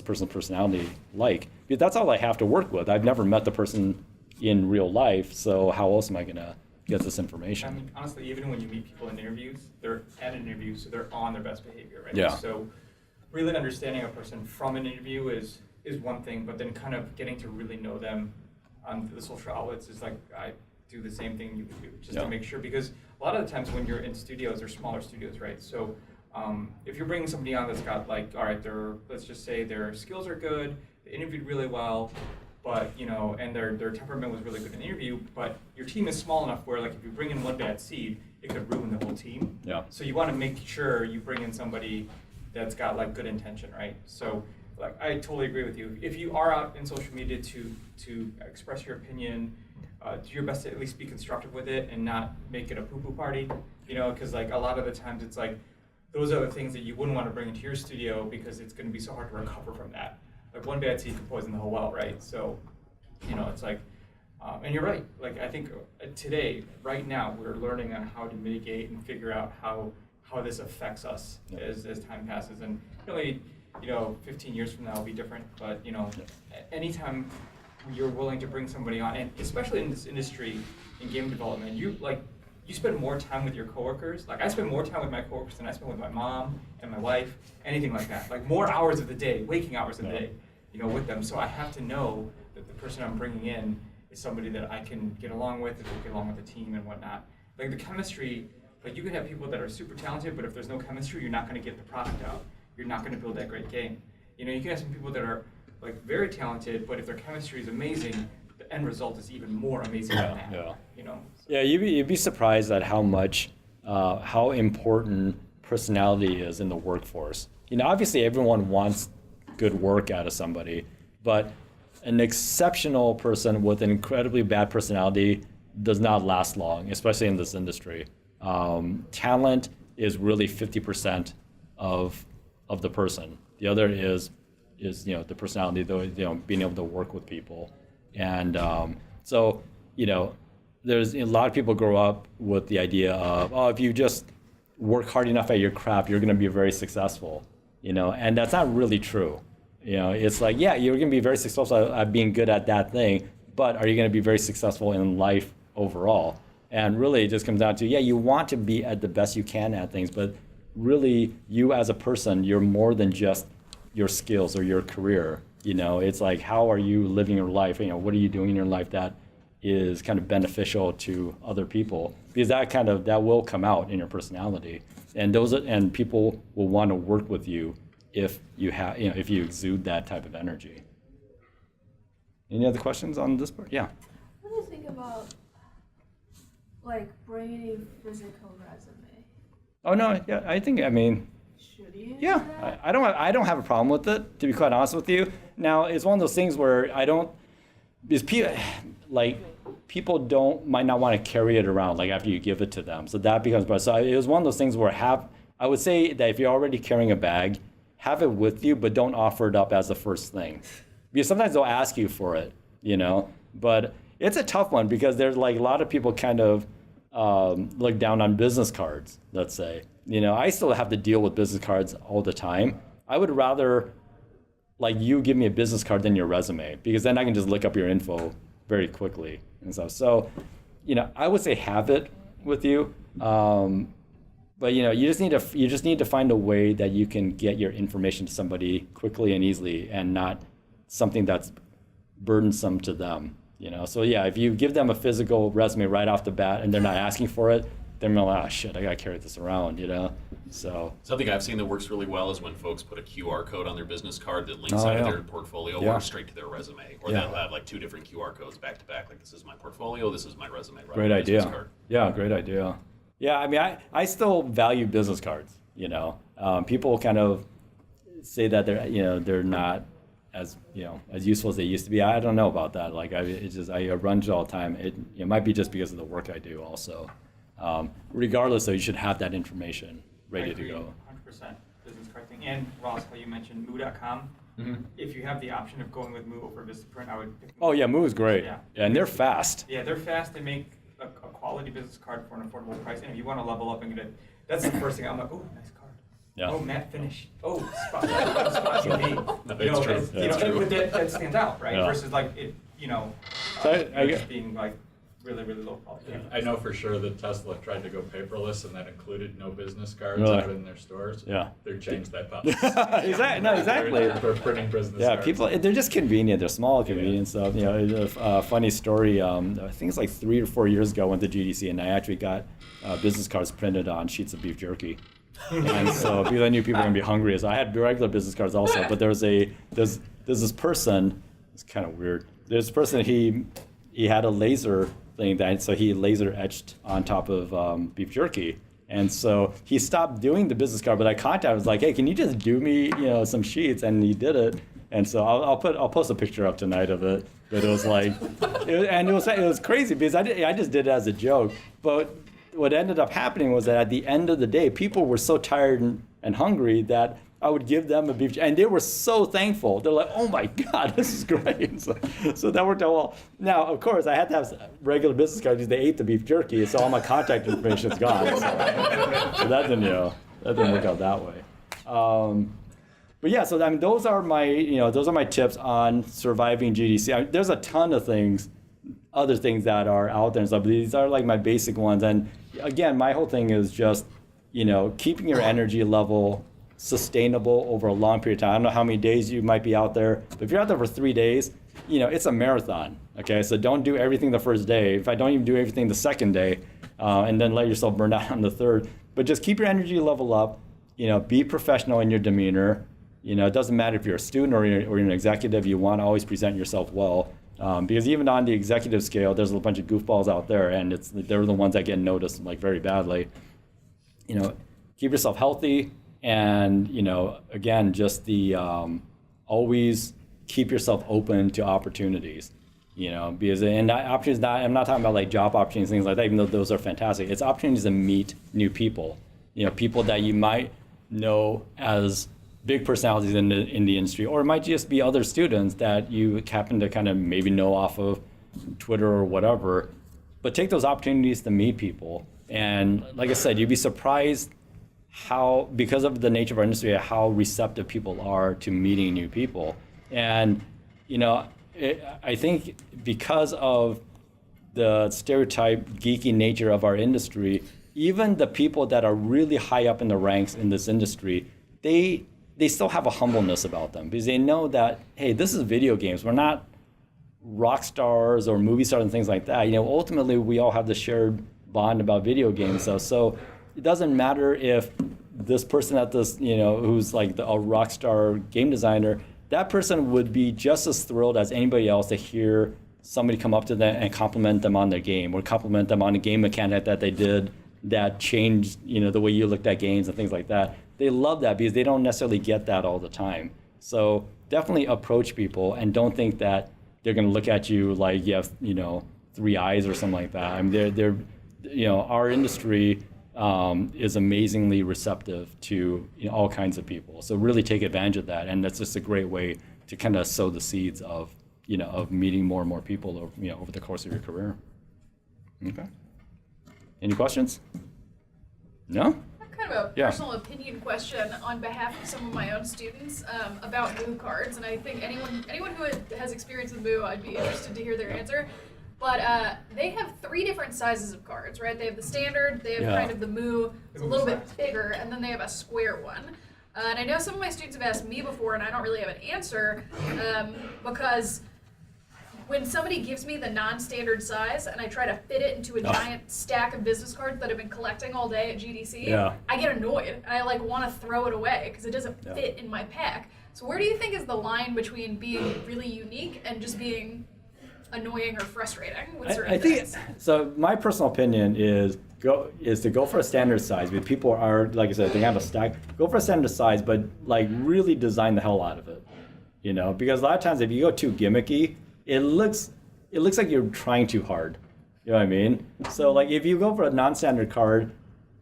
person's personality like? Because that's all I have to work with. I've never met the person in real life, so how else am I going to get this information? I mean, honestly, even when you meet people in interviews, they're at an interview, so they're on their best behavior, right? Yeah. So really understanding a person from an interview is one thing, but then kind of getting to really know them on the social outlets is like, I do the same thing you would do, just to make sure, because a lot of the times when you're in studios, they're smaller studios, right? So if you're bringing somebody on that's got like, all right, let's just say their skills are good, they interviewed really well, but and their temperament was really good in the interview, but your team is small enough where like if you bring in one bad seed, it could ruin the whole team. Yeah. So you want to make sure you bring in somebody that's got like good intention, right? So like I totally agree with you. If you are out in social media to express your opinion, do your best to at least be constructive with it and not make it a poo-poo party, because like a lot of the times it's like those are the things that you wouldn't want to bring into your studio because it's going to be so hard to recover from that. Like one bad seed could poison the whole well, right? So, it's like, and you're right. Like I think today, right now, we're learning on how to mitigate and figure out how this affects us as time passes. And really, 15 years from now will be different. But anytime you're willing to bring somebody on, and especially in this industry, in game development, you spend more time with your coworkers. Like I spend more time with my coworkers than I spend with my mom and my wife, anything like that. Like more hours of the day, waking hours of the day, with them. So I have to know that the person I'm bringing in is somebody that I can get along with, that will get along with the team and whatnot. Like the chemistry, like you can have people that are super talented, but if there's no chemistry, you're not going to get the product out. You're not going to build that great game. You can have some people that are like very talented, but if their chemistry is amazing, the end result is even more amazing than that. Yeah. Yeah, you'd be surprised at how much, how important personality is in the workforce. Obviously everyone wants good work out of somebody, but an exceptional person with an incredibly bad personality does not last long, especially in this industry. Talent is really 50% of the person. The other is the personality, being able to work with people. And so, there's a lot of people grow up with the idea of, if you just work hard enough at your craft, you're going to be very successful, and that's not really true. It's like, yeah, you're going to be very successful at being good at that thing, but are you going to be very successful in life overall? And really it just comes down to, you want to be at the best you can at things, but really you as a person, you're more than just your skills or your career. It's like, how are you living your life? What are you doing in your life that is kind of beneficial to other people? Because that will come out in your personality, and people will want to work with you if you if you exude that type of energy. Any other questions on this part? Yeah. What do you think about like bringing physical resume? Oh no, yeah, Should you? Yeah, do that? I don't have a problem with it, to be quite honest with you. Now, it's one of those things where because people might not want to carry it around like after you give it to them. So that becomes, so it was one of those things where I would say that if you're already carrying a bag, have it with you, but don't offer it up as the first thing. Because sometimes they'll ask you for it, but it's a tough one because there's like a lot of people kind of look down on business cards, let's say. I still have to deal with business cards all the time. I would rather like you give me a business card than your resume, because then I can just look up your info very quickly and stuff. So, I would say have it with you. But you just need to find a way that you can get your information to somebody quickly and easily, and not something that's burdensome to them. So yeah, if you give them a physical resume right off the bat and they're not asking for it, then they're like, oh shit, I gotta carry this around. So something I've seen that works really well is when folks put a QR code on their business card that links out of their portfolio or straight to their resume, or they'll have like 2 different QR codes back to back, like this is my portfolio, this is my resume. Great idea. Card. Yeah, great idea. Yeah, I mean, I still value business cards. People kind of say that they're not as as useful as they used to be. I don't know about that. Like I run it all the time. It might be just because of the work I do also. Regardless, though, you should have that information ready to go. 100% business card thing. And Ross, how you mentioned Moo.com. Mm-hmm. If you have the option of going with Moo over Vistaprint, I would pick Moo. Oh yeah, Moo is great. Yeah, and they're fast. Yeah, they're fast. They make a quality business card for an affordable price. And if you want to level up and get it, that's the first thing. I'm like, oh, nice card. Yeah. Oh, matte finish. Oh, spot UV. That stands out, right? Yeah. Versus like it, just being like really, really low quality. Yeah. I know for sure that Tesla tried to go paperless, and that included no business cards out in their stores. Yeah. They've changed that policy. Exactly. They're printing business cards. People, they're just convenient. They're small, convenient stuff. A funny story, I think it's like 3 or 4 years ago I went to GDC, and I actually got business cards printed on sheets of beef jerky. And so because I knew people were going to be hungry, so I had regular business cards also, but there's this person, it's kind of weird. There's this person, he had a laser thing so he laser etched on top of beef jerky. And so he stopped doing the business card, but I contacted him, I was like, hey, can you just do me, some sheets? And he did it. And so I'll post a picture up tonight of it. But it was like, it was crazy because I just did it as a joke. But what ended up happening was that at the end of the day, people were so tired and hungry that I would give them a beef, and they were so thankful. They're like, "Oh my God, this is great!" So that worked out well. Now, of course, I had to have regular business cards because they ate the beef jerky, so all my contact information is gone. So that didn't work out that way. But yeah, so I mean, those are my tips on surviving GDC. There's a ton of other things that are out there and stuff, but these are like my basic ones. And again, my whole thing is just, keeping your energy level sustainable over a long period of time. I don't know how many days you might be out there, but if you're out there for 3 days, it's a marathon. Okay, so don't do everything the first day. If I don't even do everything the second day, and then let yourself burn out on the third. But just keep your energy level up. Be professional in your demeanor. It doesn't matter if you're a student or you're an executive. You want to always present yourself well. Because even on the executive scale, there's a bunch of goofballs out there, and they're the ones that get noticed like very badly. Keep yourself healthy, and again, just the always keep yourself open to opportunities. Because opportunities. I'm not talking about like job opportunities, things like that. Even though those are fantastic, it's opportunities to meet new people. People that you might know as big personalities in the industry, or it might just be other students that you happen to kind of maybe know off of Twitter or whatever. But take those opportunities to meet people. And like I said, you'd be surprised how, because of the nature of our industry, how receptive people are to meeting new people. And, I think because of the stereotype, geeky nature of our industry, even the people that are really high up in the ranks in this industry, they still have a humbleness about them because they know that, hey, this is video games. We're not rock stars or movie stars and things like that. Ultimately, we all have the shared bond about video games. So it doesn't matter if this person at this, who's like a rock star game designer, that person would be just as thrilled as anybody else to hear somebody come up to them and compliment them on their game or compliment them on a game mechanic that they did that changed, the way you looked at games and things like that. They love that because they don't necessarily get that all the time. So definitely approach people and don't think that they're going to look at you like you have, 3 eyes or something like that. I mean, our industry is amazingly receptive to all kinds of people. So really take advantage of that, and that's just a great way to kind of sow the seeds of meeting more and more people over the course of your career. Okay. Any questions? No? Kind of a personal opinion question on behalf of some of my own students about Moo cards, and I think anyone who has experience with Moo, I'd be interested to hear their answer. But they have 3 different sizes of cards, right? They have the standard, they have kind of the moo, it's a little bit bigger, and then they have a square one. And I know some of my students have asked me before, and I don't really have an answer, because when somebody gives me the non-standard size and I try to fit it into a giant stack of business cards that I've been collecting all day at GDC, I get annoyed. I want to throw it away because it doesn't fit in my pack. So where do you think is the line between being really unique and just being annoying or frustrating with certain things? So my personal opinion is to go for a standard size. But people are, like I said, they have a stack. Go for a standard size, but like really design the hell out of it. Because a lot of times if you go too gimmicky, it looks like you're trying too hard. You know what I mean? So like if you go for a non-standard card,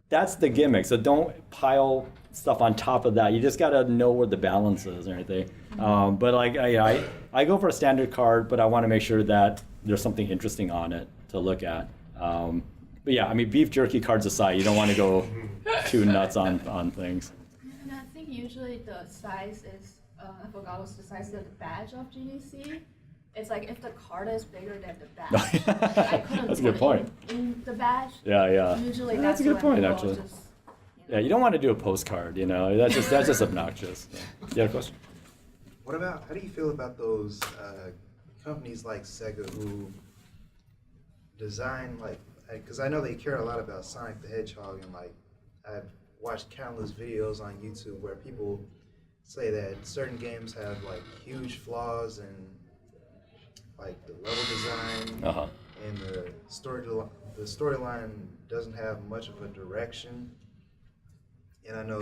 that's the gimmick. So don't pile stuff on top of that. You just gotta know where the balance is and everything. But like I go for a standard card, but I want to make sure that there's something interesting on it to look at. But yeah, I mean, beef jerky cards aside, you don't want to go too nuts on things. And I think usually the size is, I forgot what's the size of the badge of GDC. It's like if the card is bigger than the badge, I couldn't That's a good point. in the badge. Yeah. Usually That's a when good point, people actually. just, Yeah, you don't want to do a postcard, That's just obnoxious. You had a question? How do you feel about those companies like Sega who design because I know they care a lot about Sonic the Hedgehog, and I've watched countless videos on YouTube where people say that certain games have huge flaws in the level design and the storyline doesn't have much of a direction. And I know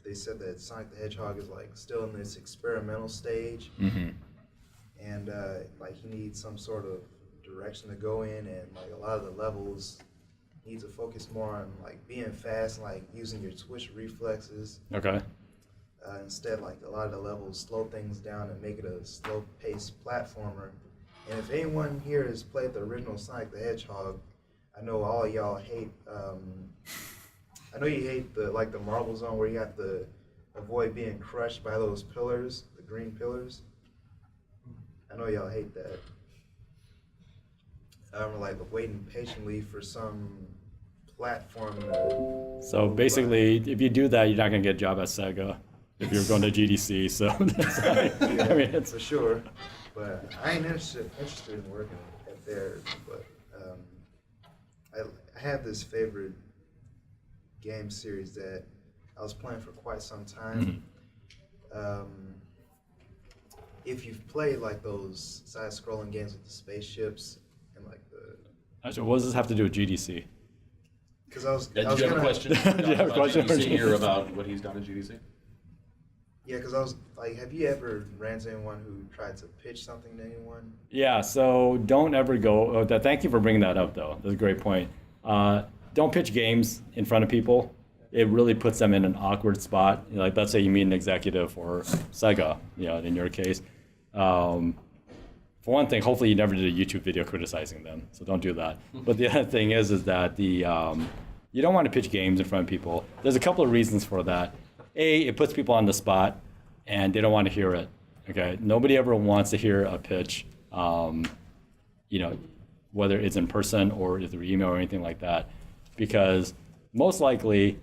they said that Sonic the Hedgehog is still in this experimental stage, and he needs some sort of direction to go in, and a lot of the levels need to focus more on being fast, using your twitch reflexes. Okay. Instead, a lot of the levels slow things down and make it a slow-paced platformer. And if anyone here has played the original Sonic the Hedgehog, I know all of y'all hate. I know you hate the marble zone where you have to avoid being crushed by those pillars, the green pillars. I know y'all hate that. I'm waiting patiently for some platform to. So basically, if you do that, you're not gonna get a job at Sega if you're going to GDC. So I mean, it's for sure. But I ain't interested in working at theirs. But I have this favorite game series that I was playing for quite some time. If you've played those side-scrolling games with the spaceships and Actually, what does this have to do with GDC? Because I was Do you have a question? Do you have a question for GDC here GDC? about what he's done at GDC? Yeah, because I was have you ever ran into anyone who tried to pitch something to anyone? Yeah, so don't ever go. Thank you for bringing that up, though. That's a great point. Don't pitch games in front of people. It really puts them in an awkward spot. Let's say you meet an executive for Sega, in your case. For one thing, hopefully you never did a YouTube video criticizing them, so don't do that. But the other thing is that you don't want to pitch games in front of people. There's a couple of reasons for that. A, it puts people on the spot, and they don't want to hear it. Okay, nobody ever wants to hear a pitch, whether it's in person or through email or anything like that, because most likely,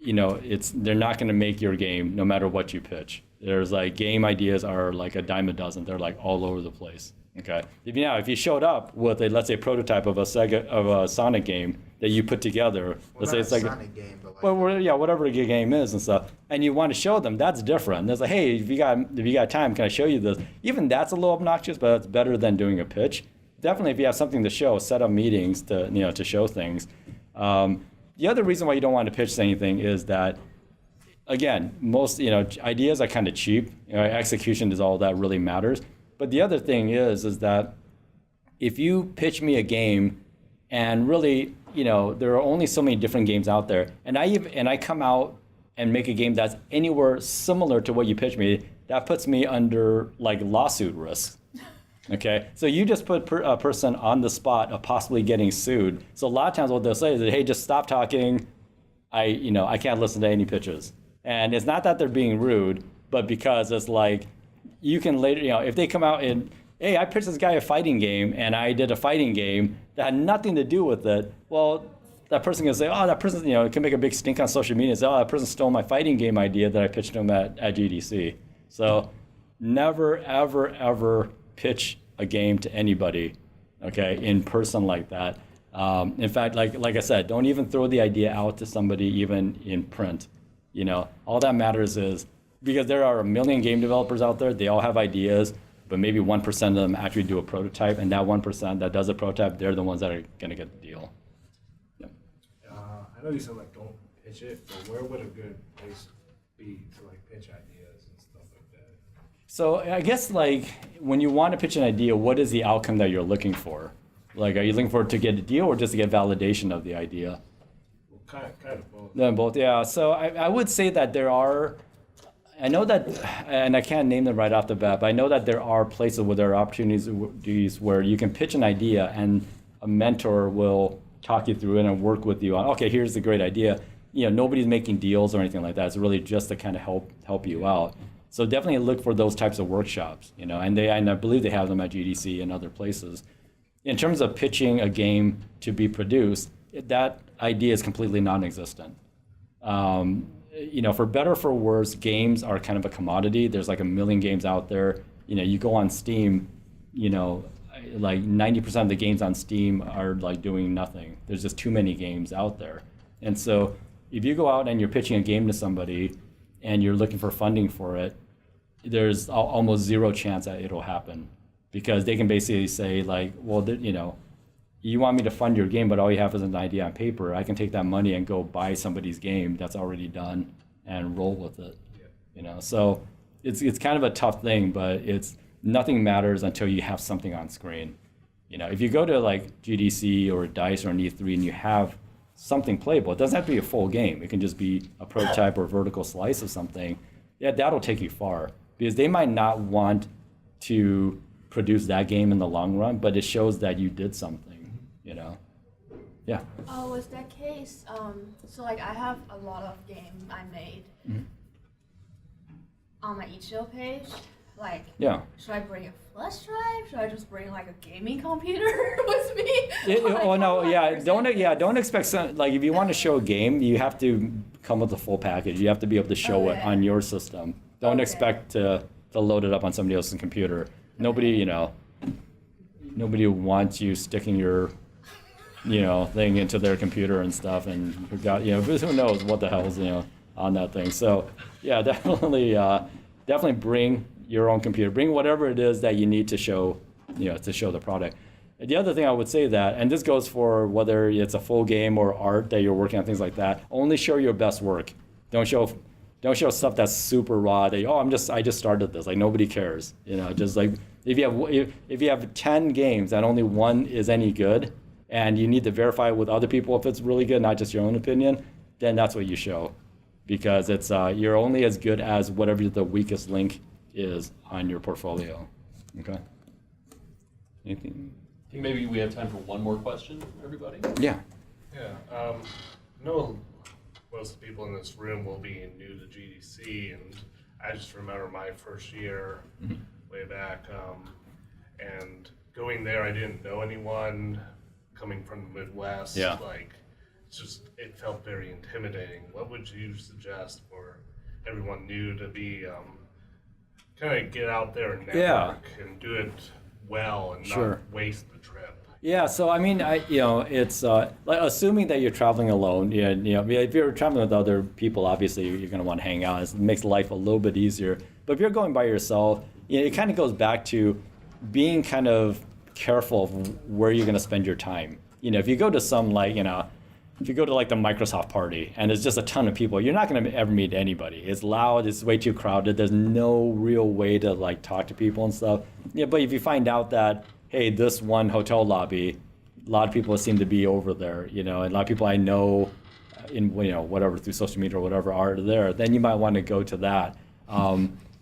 they're not going to make your game no matter what you pitch. There's game ideas are a dime a dozen. They're all over the place. Okay. If you showed up with let's say prototype of a Sonic game that you put together, let's say it's a Sonic game, but whatever the game is and stuff, and you want to show them, that's different. There's hey, if you got time, can I show you this? Even that's a little obnoxious, but it's better than doing a pitch. Definitely, if you have something to show, set up meetings to show things. The other reason why you don't want to pitch anything is that, again, most ideas are kind of cheap. Execution is all that really matters. But the other thing is that if you pitch me a game, and really, there are only so many different games out there, and I come out and make a game that's anywhere similar to what you pitch me, that puts me under lawsuit risk. Okay, so you just put a person on the spot of possibly getting sued. So a lot of times what they'll say is, hey, just stop talking. I can't listen to any pitches. And it's not that they're being rude, but because it's you can later, if they come out and hey, I pitched this guy a fighting game, and I did a fighting game that had nothing to do with it. Well, that person can say, oh, that person, can make a big stink on social media and say, oh, that person stole my fighting game idea that I pitched him at GDC. So never, ever, ever pitch a game to anybody, okay, in person like that. In fact, like I said, don't even throw the idea out to somebody even in print. All that matters is, because there are a million game developers out there, they all have ideas, but maybe 1% of them actually do a prototype, and that 1% that does a prototype, they're the ones that are going to get the deal. Yep. I know you said don't pitch it, but where would a good place be to pitch ideas and stuff like that? So I guess when you want to pitch an idea, what is the outcome that you're looking for? Are you looking for it to get a deal or just to get validation of the idea? Well, kind of both. Then both, yeah. So I would say that there are, I know that, and I can't name them right off the bat, but I know that there are places where there are opportunities where you can pitch an idea and a mentor will talk you through it and work with you on, okay, here's the great idea. Nobody's making deals or anything like that. It's really just to kind of help you out. So definitely look for those types of workshops, and I believe they have them at GDC and other places. In terms of pitching a game to be produced, that idea is completely non-existent. For better or for worse, games are kind of a commodity. There's a million games out there. You go on Steam, 90% of the games on Steam are doing nothing. There's just too many games out there. And so if you go out and you're pitching a game to somebody and you're looking for funding for it, there's almost zero chance that it'll happen, because they can basically say you want me to fund your game, but all you have is an idea on paper. I can take that money and go buy somebody's game that's already done and roll with it. Yeah. So it's kind of a tough thing, but nothing matters until you have something on screen. If you go to GDC or DICE or an E3 and you have something playable, it doesn't have to be a full game. It can just be a prototype or a vertical slice of something. Yeah, that'll take you far, because they might not want to produce that game in the long run, but it shows that you did something. Yeah. Oh, was that case? So I have a lot of games I made on my eShow page. Yeah. Should I bring a flash drive? Should I just bring a gaming computer with me? Don't expect some, if you want to show a game, you have to come with the full package. You have to be able to show it on your system. Don't expect to load it up on somebody else's computer. Nobody wants you sticking your thing into their computer and stuff, and who knows what the hell's on that thing. So yeah, definitely bring your own computer. Bring whatever it is that you need to show the product. And the other thing I would say that, and this goes for whether it's a full game or art that you're working on, things like that, only show your best work. Don't show stuff that's super raw. That I just started this. Nobody cares. Just if you have 10 games and only one is any good, and you need to verify with other people if it's really good, not just your own opinion, then that's what you show, because it's you're only as good as whatever the weakest link is on your portfolio. Okay. Anything? I think maybe we have time for one more question, everybody. Yeah. Yeah. I know most of the people in this room will be new to GDC, and I just remember my first year way back, and going there, I didn't know anyone. Coming from the Midwest, it felt very intimidating. What would you suggest for everyone new to be kind of get out there and network and do it well and not waste the trip? Yeah, so it's assuming that you're traveling alone. If you're traveling with other people, obviously you're going to want to hang out. It makes life a little bit easier. But if you're going by yourself, it kind of goes back to being kind of careful of where you're going to spend your time. If you go to some if you go to the Microsoft party and there's just a ton of people, you're not going to ever meet anybody. It's loud, it's way too crowded. There's no real way to talk to people and stuff. Yeah, but if you find out that, hey, this one hotel lobby, a lot of people seem to be over there, and a lot of people I know in whatever through social media or whatever are there, then you might want to go to that.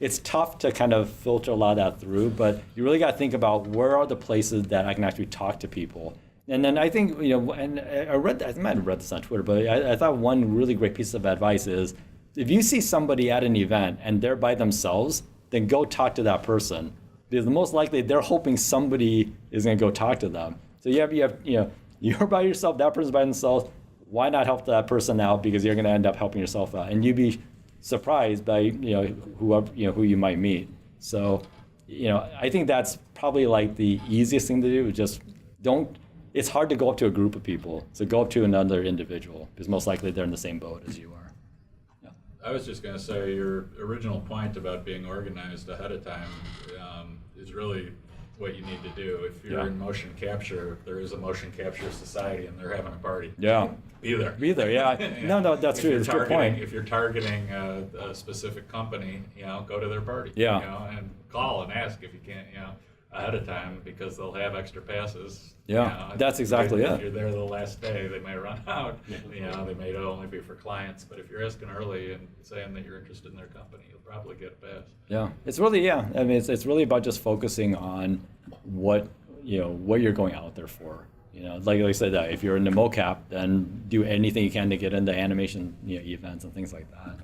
It's tough to kind of filter a lot of that through, but you really got to think about where are the places that I can actually talk to people. And then I think, and I might have read this on Twitter, but I thought one really great piece of advice is, if you see somebody at an event and they're by themselves, then go talk to that person. because the most likely they're hoping somebody is going to go talk to them. So you have you're by yourself, that person's by themselves. Why not help that person out? Because you're going to end up helping yourself out, and you'd be surprised by who you might meet. So I think that's probably like the easiest thing to do. Just don't. It's hard to go up to a group of people. So go up to another individual, because most likely they're in the same boat as you are. I was just going to say your original point about being organized ahead of time is really what you need to do. If you're in motion capture, there is a motion capture society and they're having a party. Yeah. Be there. Be there, yeah. No, that's true. It's a good point. If you're targeting a specific company, go to their party. Yeah. And call and ask if you can't, ahead of time, because they'll have extra passes. Yeah, that's exactly If it. you're there the last day, they may run out. They may only be for clients, but if you're asking early and saying that you're interested in their company, you'll probably get a pass. Yeah, it's really I mean, it's really about just focusing on what you're going out there for. Like I said, that if you're in the mocap, then do anything you can to get into animation events and things like that.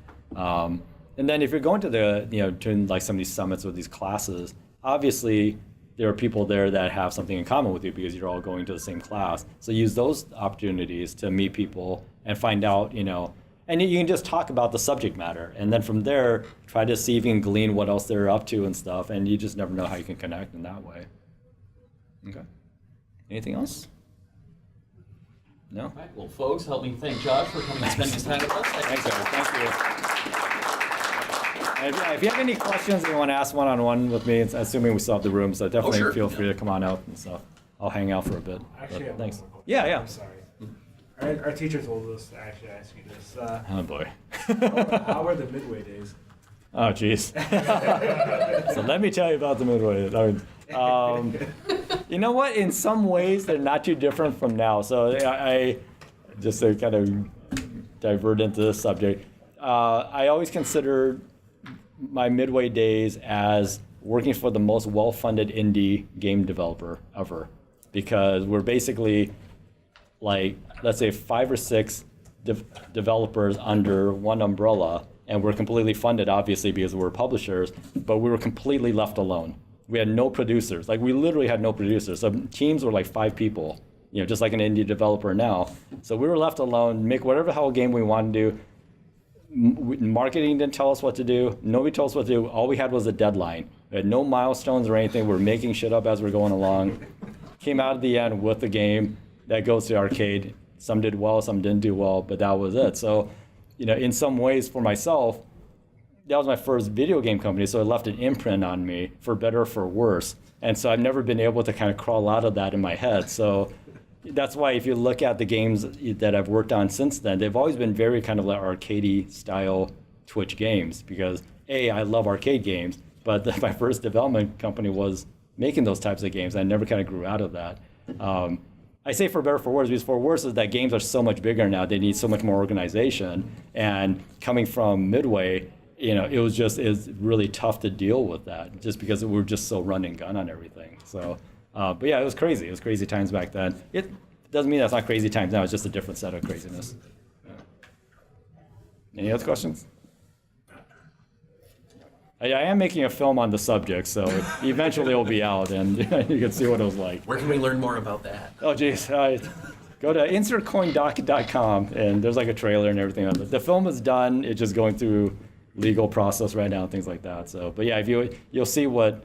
And then if you're going to to like some of these summits or these classes, obviously there are people there that have something in common with you because you're all going to the same class. So use those opportunities to meet people and find out, and you can just talk about the subject matter. And then from there, try to see if you can glean what else they're up to and stuff. And you just never know how you can connect in that way. Okay. Anything else? No? All right, well, folks, help me thank Josh for coming and spending his time with us. Thanks, Eric. Thank you. And if you have any questions that you want to ask one-on-one with me, assuming we still have the room, so definitely sure. feel free to come on out and stuff. I'll hang out for a bit. Actually, I have thanks. one more question. Yeah. I'm sorry. Our teacher told us to actually ask you this. Oh boy. How were the midway days? Oh jeez. So let me tell you about the midway. You know what? In some ways, they're not too different from now. So I just to kind of divert into this subject. I always consider my midway days as working for the most well-funded indie game developer ever, because we're basically like, let's say 5 or 6 developers under one umbrella, and we're completely funded, obviously, because we're publishers, but we were completely left alone. We had no producers. Like, we literally had no producers. So teams were like 5 people, just like an indie developer now. So we were left alone, make whatever the hell game we wanted to do. Marketing didn't tell us what to do. Nobody told us what to do. All we had was a deadline. We had no milestones or anything. We're making shit up as we're going along. Came out at the end with a game that goes to arcade. Some did well, some didn't do well, but that was it. So, in some ways for myself, that was my first video game company, so it left an imprint on me, for better or for worse. And so I've never been able to kind of crawl out of that in my head. So that's why if you look at the games that I've worked on since then, they've always been very kind of like arcadey style Twitch games, because I love arcade games, but my first development company was making those types of games. I never kind of grew out of that. I say for better or for worse, because for worse is that games are so much bigger now. They need so much more organization. And coming from Midway, it was really tough to deal with that, just because we were just so run and gun on everything. So, but yeah, it was crazy. It was crazy times back then. It doesn't mean that's not crazy times now. It's just a different set of craziness. Any other questions? I am making a film on the subject, so eventually it'll be out, and you can see what it was like. Where can we learn more about that? Oh, geez. Go to insertcoindoc.com, and there's like a trailer and everything. The film is done. It's just going through legal process right now, things like that. So, but yeah, you'll see what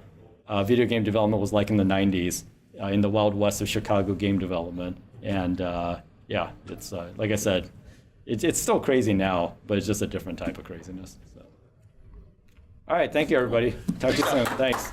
video game development was like in the 90s, in the Wild West of Chicago game development. And yeah, it's like I said, it's still crazy now, but it's just a different type of craziness. So. All right, thank you, everybody. Talk to you soon. Thanks.